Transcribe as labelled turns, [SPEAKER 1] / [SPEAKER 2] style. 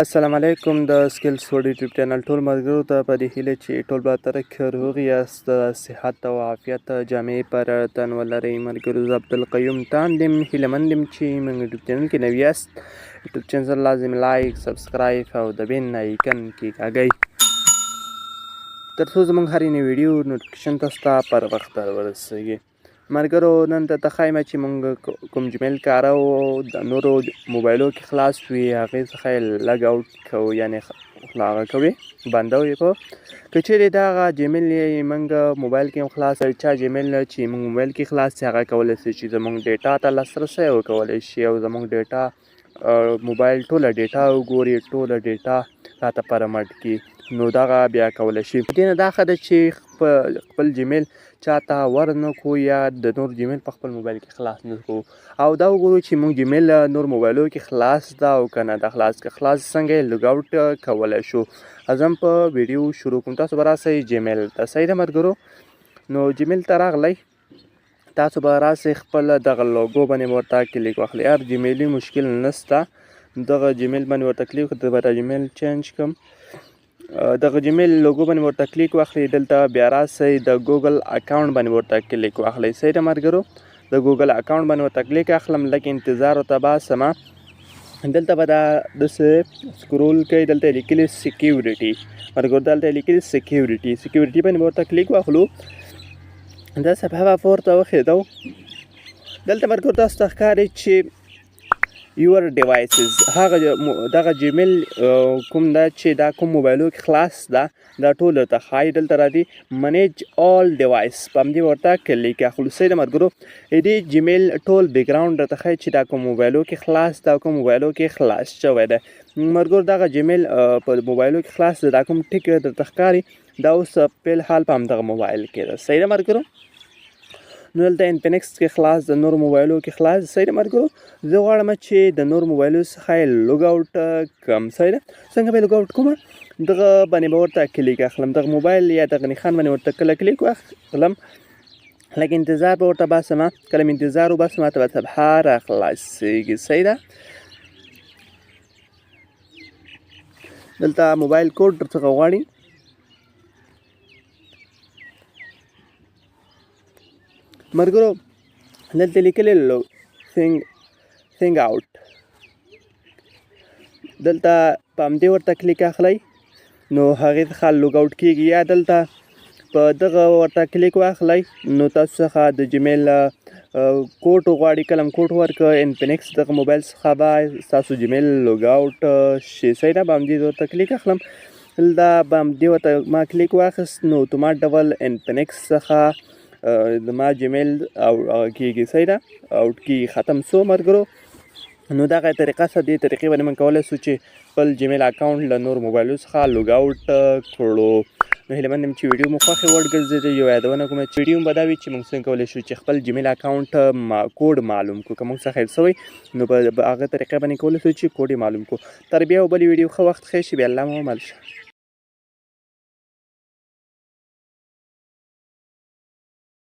[SPEAKER 1] السلام علیکم د سکلز فور یوټیوب چینل ټول ملګرو ته په دې هیله چې ټول به ترکه روغ یاست د صحت او عافیت جامې پر تن ولرئ ملګرو زه عبدالقیوم تاندم هیلهمند یم چې موږ یوټیوب چینل کې نوي یاست یوټیوب چینل لازم لایک سبسکرایب او د بیل آیکن کېکاږئ تر څو زموږ هرې نوې ویډیو نوټیفیکیشن تاسو ته پر وخت ورسیږي ملګرو نن درته ښایم چې موږ کوم جمیل کاروو د نورو موبایلو کې خلاص وي هغې څخه یې لګ آوټ کوو یعنې هغه کوي بندوو یې په که چیرې دغه جمیل یې موږ موبایل کې هم خلاص چا جمیل چې موږ موبایل کې خلاص شي هغه کولی شي چې زموږ ډیټا ته لاسرسی وکولی شي او زموږ ډیټا موبایل ټوله ډیټا وګوري ټوله ډیټا راته پرمټ کړي نو دغه بیا کولی شي دې نه دا ښه ده چې خپل جمیل چاته ورنه کړو یا د نور جمیل په خپل موبایل کې خلاص نه کړو او دا وګورو چې موږ جمیل نور موبایلو کې خلاص ده او که نه ده خلاص که خلاص څنګه یې لوګ آوټ کولی شو زه هم په ویډیو شروع کوم تاسو به راسئ جمیل ته صحیح ده ملګرو نو جمیل ته راغلی تاسو به راسئ خپل دغه لوګو باندې ورته کلیک واخلئ هر جمیلي مشکل نشته دغه جمیل باندې ورته کلیک وکړئ به جمیل چینج کړم دغه جمیل لوګو باندې ورته کلیک واخلئ دلته بیا راسئ د ګوګل اکاونټ باندې ورته کلیک واخلئ صحیح ده ملګرو د ګوګل اکاونټ باندې ورته کلیک اخلم لږ انتظار ورته باسمه دلته به دا داسې سکرول کوئ دلته یې لیکلي سیکیورټي ملګرو دلته یې لیکلي سیکیورټي باندې به ورته کلیک واخلو دا صفحه به پورته وخېدو دلته ملګرو تاسو ته ښکاري چې یور ډیوایسز دغه جمیل کوم ده چې دا کوم موبایلو کې خلاص ده دا ټول درته ښایي دلته راځي منیج آل ډیوایس په همدې ورته کلیک اخلو صحیح ده ملګرو دې جمیل ټول بیکګراونډ درته ښایي چې دا کوم موبایلو کې خلاص ده کوم موبایلو کې خلاص شوی ده ملګرو دغه جمیل په موبایلو کې خلاص ده دا کوم ټیک درته ښکاري دا اوس په الحال په همدغه موبایل کې ده صحیح ده ملګرو نو دلته انفینکس کې خلاص د نور موبایلو کې خلاص صحیح ده ملګرو زه غواړم چې د نور موبایلو څخه یې لوګ آوټ کړم صحیح ده څنګه به یې لوګ آوټ کوم دغه باندې به ورته کلیک اخلم دغه موبایل یا دغه نښان باندې ورته کله کلیک واخلم لږ انتظار به ورته باسمه کله مې انتظار وباسم هلته به صفحه راخلاصېږي صحیح ده دلته موبایل کوډ درڅخه غواړي ملګرو دلته لیکلی ثینګ آوټ دلته په همدې ورته کلیک اخلئ نو هغې څخه لوګ آوټ کېږي یا دلته په دغه ورته کلیک واخلئ نو تاسو څخه د جمیل کوډ غواړي کله هم کوډ ورکړه انفینکس دغه موبایل څخه به ستاسو جمیل لوګ آوټ شي صحیح ده به همدې ورته کلیک اخلم دلته به همدې ورته ما کلیک واخیست نو اتومات ډول انفینکس څخه زما جمیل کېږي صحیح ده آوټ کېږي ختم سو ملګرو نو دغه طریقه سره دې طریقې باندې موږ کولی شو چې خپل جمیل اکاونټ له نور موبایلو څخه لوګ آوټ کړو نو هیله مند یم چې ویډیو مو خوښې وړ ګرځېدی یو یادونه کوم چې ویډیو به دا وي چې موږ څنګه کولی شو چې خپل جمیل اکاونټ کوډ معلوم کړو که موږ څخه هېر شوی نو په هغه طریقه باندې کولی شو چې کوډ یې معلوم کړو تر بیا یو بلې ویډیو ښه وخت ښه شي بیا الله مو مل شه